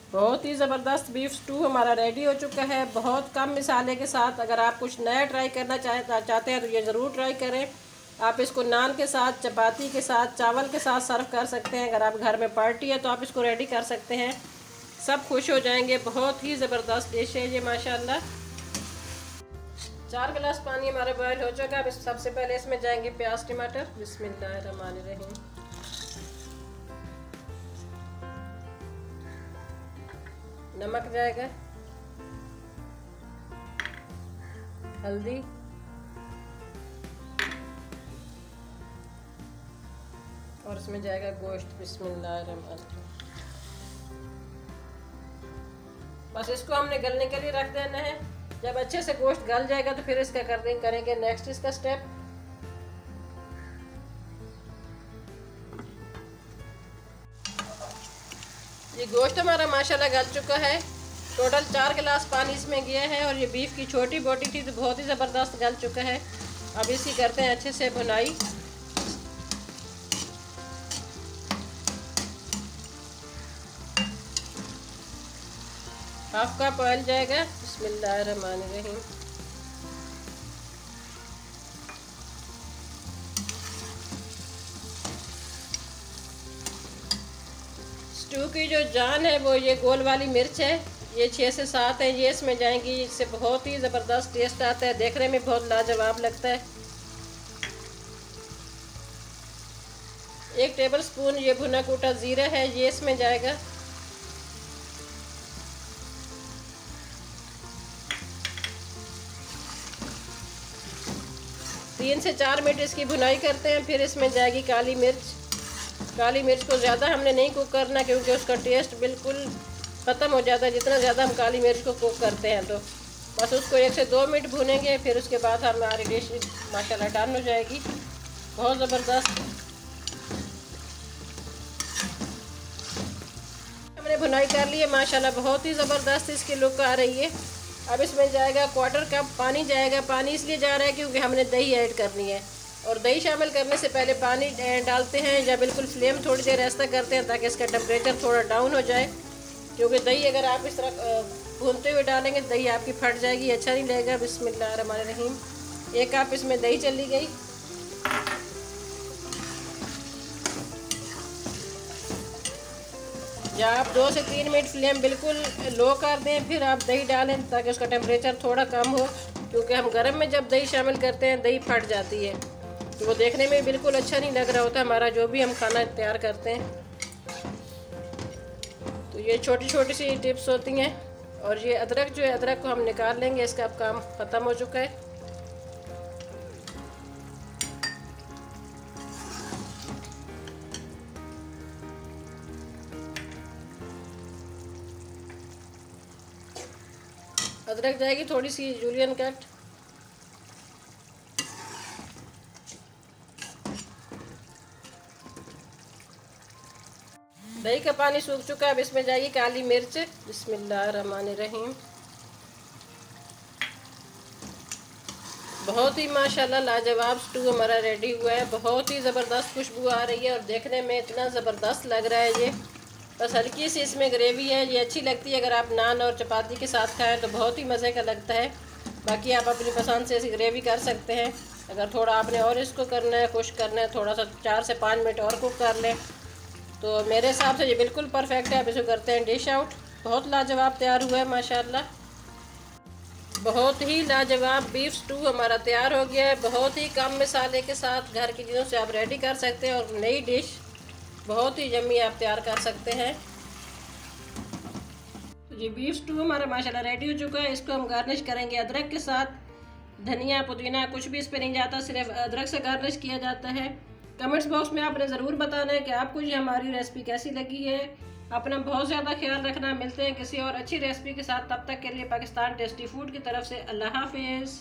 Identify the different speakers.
Speaker 1: बहुत ही ज़बरदस्त beef stew हमारा रेडी हो चुका है, बहुत कम मसाले के साथ। अगर आप कुछ नया ट्राई करना चाहते हैं तो ये ज़रूर ट्राई करें। आप इसको नान के साथ, चपाती के साथ, चावल के साथ सर्व कर सकते हैं। अगर आप घर में पार्टी है तो आप इसको रेडी कर सकते हैं, सब खुश हो जाएंगे। बहुत ही ज़बरदस्त डिश है ये माशाल्लाह। 4 गिलास पानी हमारा बॉयल हो चुका है। अब सबसे पहले इसमें जाएंगे प्याज टमाटर। बिस्मिल्लाहिर्रहमानिर्रहीम। नमक जाएगा, हल्दी, और इसमें जाएगा गोश्त। बिस्मिल्लाहिर्रहमानिर्रहीम। बस इसको हमने गलने के लिए रख देना है। जब अच्छे से गोश्त गल जाएगा तो फिर इसका करेंगे नेक्स्ट इसका स्टेप। ये गोश्त हमारा माशाल्लाह गल चुका है। टोटल 4 गिलास पानी इसमें गया है और ये बीफ की छोटी बोटी थी तो बहुत ही ज़बरदस्त गल चुका है। अब इसकी करते हैं अच्छे से भुनाई। हाफ कप ऑयल जाएगा। बिस्मिल्लाहिर्रहमानिर्रहीम। स्टू की जो जान है वो ये गोल वाली मिर्च है, ये 6 से 7 है, ये इसमें जाएंगी। इससे बहुत ही ज़बरदस्त टेस्ट आता है, देखने में बहुत लाजवाब लगता है। 1 टेबल स्पून ये भुना कूटा ज़ीरा है, ये इसमें जाएगा। तीन से 4 मिनट इसकी भुनाई करते हैं। फिर इसमें जाएगी काली मिर्च। काली मिर्च को ज़्यादा हमने नहीं कुक करना क्योंकि उसका टेस्ट बिल्कुल ख़त्म हो जाता है जितना ज़्यादा हम काली मिर्च को कुक करते हैं। तो बस उसको 1 से 2 मिनट भूनेंगे, फिर उसके बाद हमारी डिश माशाल्लाह डन हो जाएगी। बहुत ज़बरदस्त हमने भुनाई कर ली है माशाल्लाह, बहुत ही ज़बरदस्त इसकी लुक आ रही है। अब इसमें जाएगा 1/4 कप पानी जाएगा। पानी इसलिए जा रहा है क्योंकि हमने दही ऐड करनी है, और दही शामिल करने से पहले पानी डालते हैं या बिल्कुल फ्लेम थोड़ी देर ऐसा करते हैं ताकि इसका टेम्परेचर थोड़ा डाउन हो जाए। क्योंकि दही अगर आप इस तरह भूनते हुए डालेंगे दही आपकी फट जाएगी, अच्छा नहीं लगेगा। बिस्मिल्लाहिर्रहमानिर्रहीम। 1 कप इसमें दही चली गई। या आप 2 से 3 मिनट फ्लेम बिल्कुल लो कर दें, फिर आप दही डालें ताकि उसका टेम्परेचर थोड़ा कम हो। क्योंकि हम गर्म में जब दही शामिल करते हैं दही फट जाती है, तो वो देखने में बिल्कुल अच्छा नहीं लग रहा होता हमारा जो भी हम खाना तैयार करते हैं। तो ये छोटी छोटी सी टिप्स होती हैं। और ये अदरक जो है, अदरक को हम निकाल लेंगे, इसका अब काम ख़त्म हो चुका है। अदरक जाएगी थोड़ी सी जूलियन कट। दही का पानी सूख चुका है। अब इसमें जाएगी काली मिर्च। बिस्मिल्लाहिर्रहमानिर्रहीम। बहुत ही माशाल्लाह लाजवाब स्टू हमारा रेडी हुआ है। बहुत ही ज़बरदस्त खुशबू आ रही है और देखने में इतना ज़बरदस्त लग रहा है ये। बस हल्की सी इसमें ग्रेवी है, ये अच्छी लगती है। अगर आप नान और चपाती के साथ खाएं तो बहुत ही मज़े का लगता है। बाकी आप अपनी पसंद से इसी ग्रेवी कर सकते हैं। अगर थोड़ा आपने और इसको करना है, खुश करना है, थोड़ा सा 4 से 5 मिनट और कुक कर लें तो मेरे हिसाब से ये बिल्कुल परफेक्ट है। अब इसको करते हैं डिश आउट। बहुत लाजवाब तैयार हुआ है माशाल्लाह। बहुत ही लाजवाब बीफ स्टू हमारा तैयार हो गया है। बहुत ही कम मसाले के साथ घर की चीज़ों से आप रेडी कर सकते हैं और नई डिश बहुत ही यम्मी आप तैयार कर सकते हैं। तो ये बीफ स्टू हमारा माशाल्लाह रेडी हो चुका है। इसको हम गार्निश करेंगे अदरक के साथ। धनिया पुदीना कुछ भी इस पर नहीं जाता, सिर्फ अदरक से गार्निश किया जाता है। कमेंट्स बॉक्स में आपने ज़रूर बताना है कि आपको ये हमारी रेसिपी कैसी लगी है। अपना बहुत ज़्यादा ख्याल रखना। मिलते हैं किसी और अच्छी रेसिपी के साथ, तब तक के लिए पाकिस्तान टेस्टी फूड की तरफ से अल्लाह हाफिज़।